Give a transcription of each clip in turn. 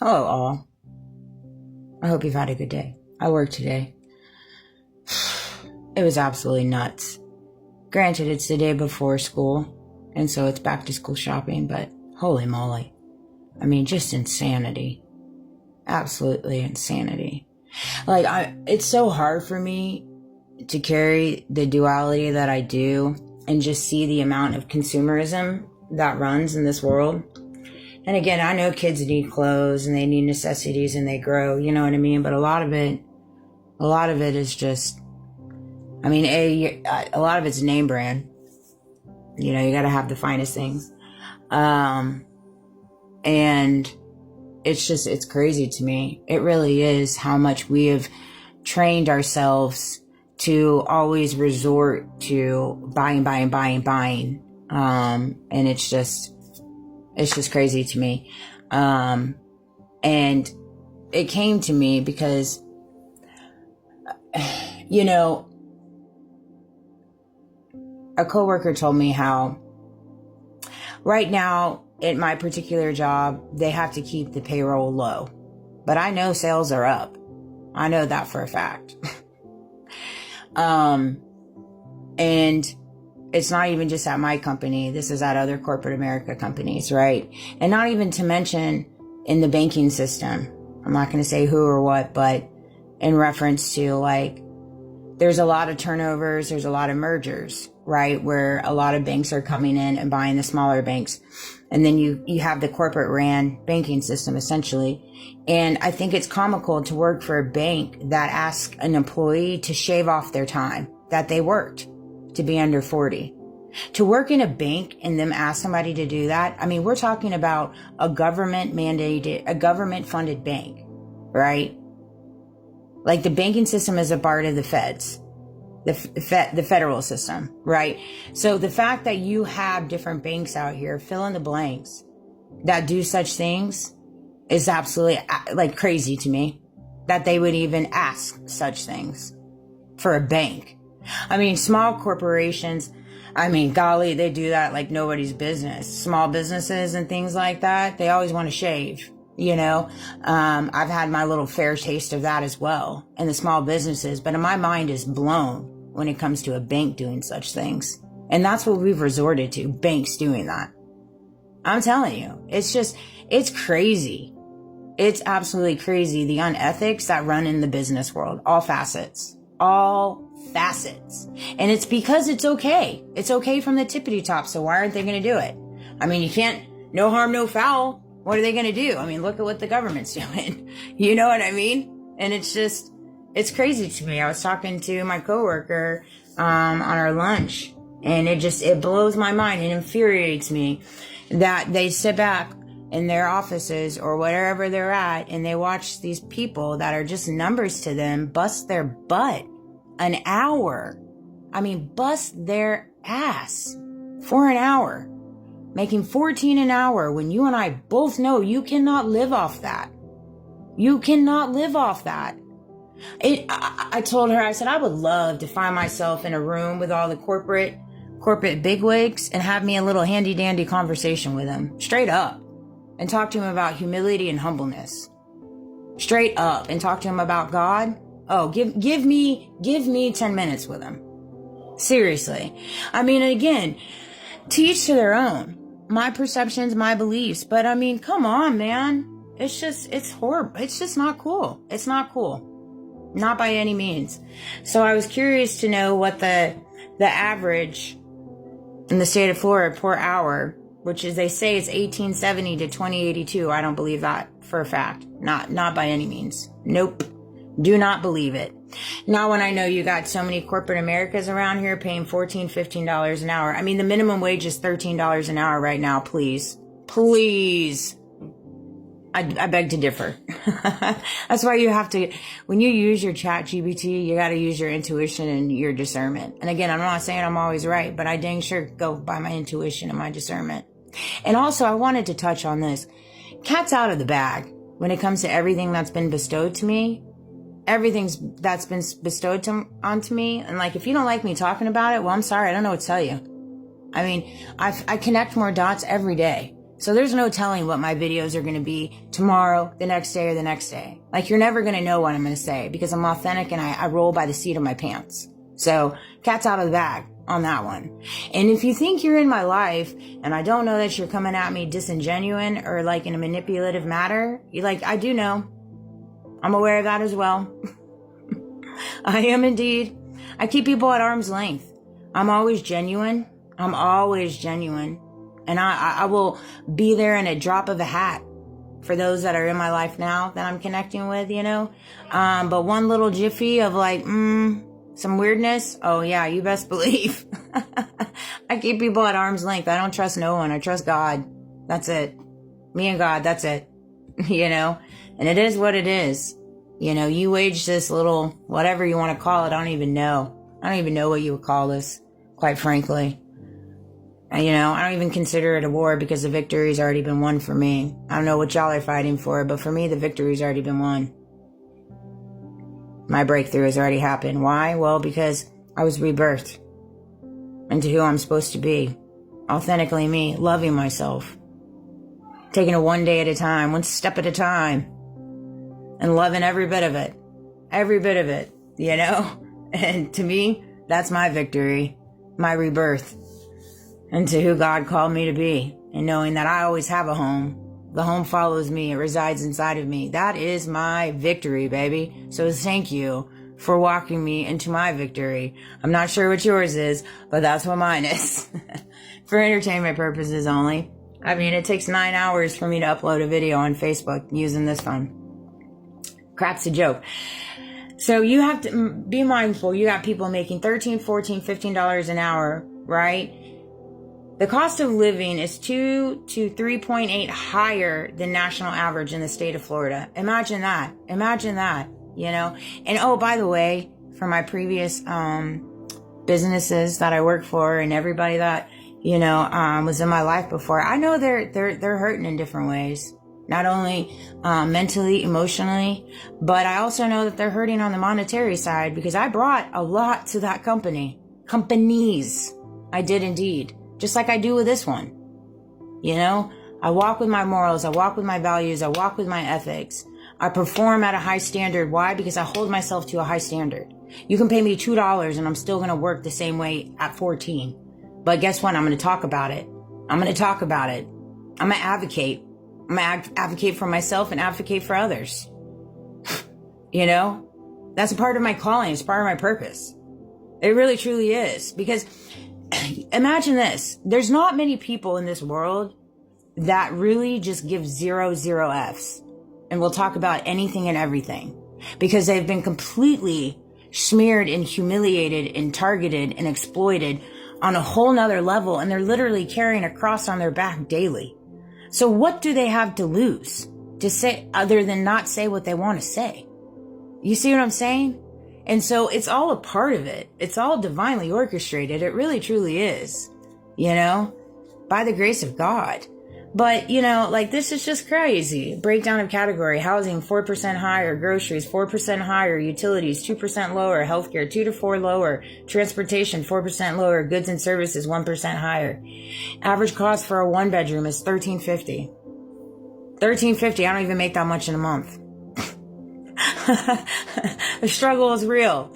Hello, all. I hope you've had a good day. I worked today. It was absolutely nuts. Granted, it's the day before school, and so it's back to school shopping, but holy moly. I mean, just insanity. Absolutely insanity. It's so hard for me to carry the duality that I do and just see the amount of consumerism that runs in this world. And again, I know kids need clothes and they need necessities and they grow, you know what I mean? But a lot of it is just, I mean, a lot of it's name brand. You know, you got to have the finest things. And it's crazy to me. It really is how much we have trained ourselves to always resort to buying. And it's just crazy to me. And it came to me because, you know, a coworker told me how right now at my particular job, they have to keep the payroll low, but I know sales are up. I know that for a fact. And it's not even just at my company. This is at other corporate America companies, right? And not even to mention in the banking system. I'm not going to say who or what, but in reference to there's a lot of turnovers, there's a lot of mergers, right? Where a lot of banks are coming in and buying the smaller banks. And then you have the corporate ran banking system essentially. And I think it's comical to work for a bank that asks an employee to shave off their time that they worked to be under 40. To work in a bank and them ask somebody to do that. I mean, we're talking about a government mandated, a government funded bank, right? Like the banking system is a part of the feds, the federal system, right? So the fact that you have different banks out here, fill in the blanks, that do such things is absolutely crazy to me that they would even ask such things for a bank. I mean, small corporations, I mean, golly, they do that like nobody's business. Small businesses and things like that, they always want to shave, you know. I've had my little fair taste of that as well in the small businesses, but my mind is blown when it comes to a bank doing such things. And that's what we've resorted to, banks doing that. I'm telling you, it's crazy. It's absolutely crazy. The unethics that run in the business world, all facets. And it's because it's okay. It's okay from the tippity top. So why aren't they going to do it? I mean, you can't, no harm, no foul. What are they going to do? I mean, look at what the government's doing. You know what I mean? And it's crazy to me. I was talking to my coworker, on our lunch, and it blows my mind. It infuriates me that they sit back in their offices or wherever they're at and they watch these people that are just numbers to them bust their butt an hour. I mean, bust their ass for an hour, making $14 an hour when you and I both know you cannot live off that. You cannot live off that. I told her, I said, I would love to find myself in a room with all the corporate bigwigs and have me a little handy dandy conversation with them straight up and talk to him about humility and humbleness straight up and talk to him about God. Oh, give me 10 minutes with him. Seriously. I mean, again, to each to their own. My perceptions, my beliefs. But I mean, come on, man. It's horrible. It's just not cool. It's not cool. Not by any means. So I was curious to know what the average in the state of Florida per hour, which is, they say it's 1870 to 2082. I don't believe that for a fact. Not by any means. Nope. Do not believe it. Now, when I know you got so many corporate Americas around here paying $14, $15 an hour. I mean, the minimum wage is $13 an hour right now. Please. I beg to differ. That's why you have to, when you use your ChatGPT, you got to use your intuition and your discernment. And again, I'm not saying I'm always right, but I dang sure go by my intuition and my discernment. And also, I wanted to touch on this. Cat's out of the bag when it comes to everything that's been bestowed to me. Everything's that's been bestowed onto me. And if you don't like me talking about it, well, I'm sorry. I don't know what to tell you. I mean, I connect more dots every day. So there's no telling what my videos are going to be tomorrow, the next day, or the next day. Like, you're never going to know what I'm going to say because I'm authentic and I roll by the seat of my pants. So cat's out of the bag on that one. And if you think you're in my life and I don't know that you're coming at me disingenuine or like in a manipulative manner, I do know. I'm aware of that as well. I am indeed. I keep people at arm's length. I'm always genuine. I'm always genuine. And I will be there in a drop of a hat for those that are in my life now that I'm connecting with, But one little jiffy of some weirdness. Oh yeah, you best believe. I keep people at arm's length. I don't trust no one. I trust God. That's it. Me and God. That's it. And it is what it is. You wage this little, whatever you want to call it. I don't even know. I don't even know what you would call this, quite frankly. I don't even consider it a war because the victory's already been won for me. I don't know what y'all are fighting for, but for me, the victory's already been won. My breakthrough has already happened. Why? Well, because I was rebirthed into who I'm supposed to be. Authentically me, loving myself. Taking it one day at a time, one step at a time. And loving every bit of it. Every bit of it, And to me, that's my victory. My rebirth. Into who God called me to be. And knowing that I always have a home. The home follows me. It resides inside of me. That is my victory, baby. So thank you for walking me into my victory. I'm not sure what yours is, but that's what mine is. For entertainment purposes only. I mean, it takes 9 hours for me to upload a video on Facebook using this phone. Crap's a joke. So you have to be mindful. You got people making $13, $14, $15 an hour, right? The cost of living is 2 to 3.8 higher than national average in the state of Florida. Imagine that. Imagine that, And oh, by the way, for my previous businesses that I work for and everybody that, was in my life before, I know they're hurting in different ways. Not only mentally, emotionally, but I also know that they're hurting on the monetary side because I brought a lot to that companies. I did indeed. Just like I do with this one. I walk with my morals. I walk with my values. I walk with my ethics. I perform at a high standard. Why? Because I hold myself to a high standard. You can pay me $2 and I'm still going to work the same way at 14. But guess what? I'm going to talk about it. I'm going to talk about it. I'm going to advocate. I'm going to advocate for myself and advocate for others. That's a part of my calling. It's part of my purpose. It really, truly is. Because imagine this. There's not many people in this world that really just give 0 Fs and will talk about anything and everything because they've been completely smeared and humiliated and targeted and exploited on a whole nother level. And they're literally carrying a cross on their back daily. So what do they have to lose to say other than not say what they want to say? You see what I'm saying? And so it's all a part of it. It's all divinely orchestrated. It really, truly is, by the grace of God. But, this is just crazy. Breakdown of category, housing, 4% higher, groceries, 4% higher, utilities, 2% lower, healthcare, 2 to 4 lower, transportation, 4% lower, goods and services, 1% higher. Average cost for a 1-bedroom is $1,350. $1,350. I don't even make that much in a month. The struggle is real.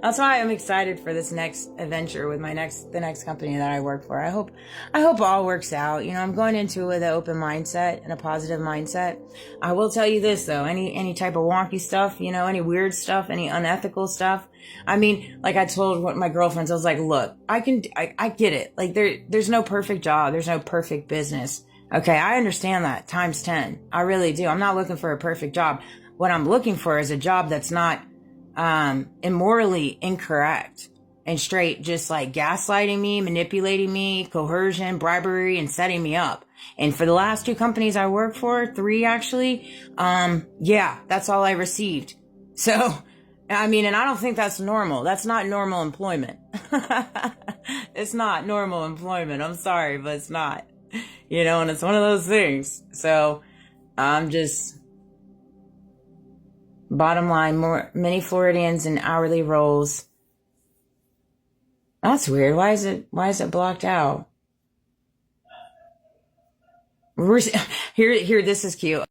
That's why I'm excited for this next adventure with the next company that I work for. I hope it all works out. I'm going into it with an open mindset and a positive mindset. I will tell you this though, any type of wonky stuff, any weird stuff, any unethical stuff. I mean, like I told one of my girlfriends, I was like, look, I get it. Like there's no perfect job. There's no perfect business. Okay. I understand that times 10. I really do. I'm not looking for a perfect job. What I'm looking for is a job that's not immorally incorrect and straight, just like gaslighting me, manipulating me, coercion, bribery, and setting me up. And for the last 2 companies I worked for, 3 actually, that's all I received. So, I mean, and I don't think that's normal. That's not normal employment. It's not normal employment. I'm sorry, but it's not. And it's one of those things. So, I'm just... Bottom line, many Floridians in hourly roles. That's weird. Why is it blocked out? We're, here, this is cute.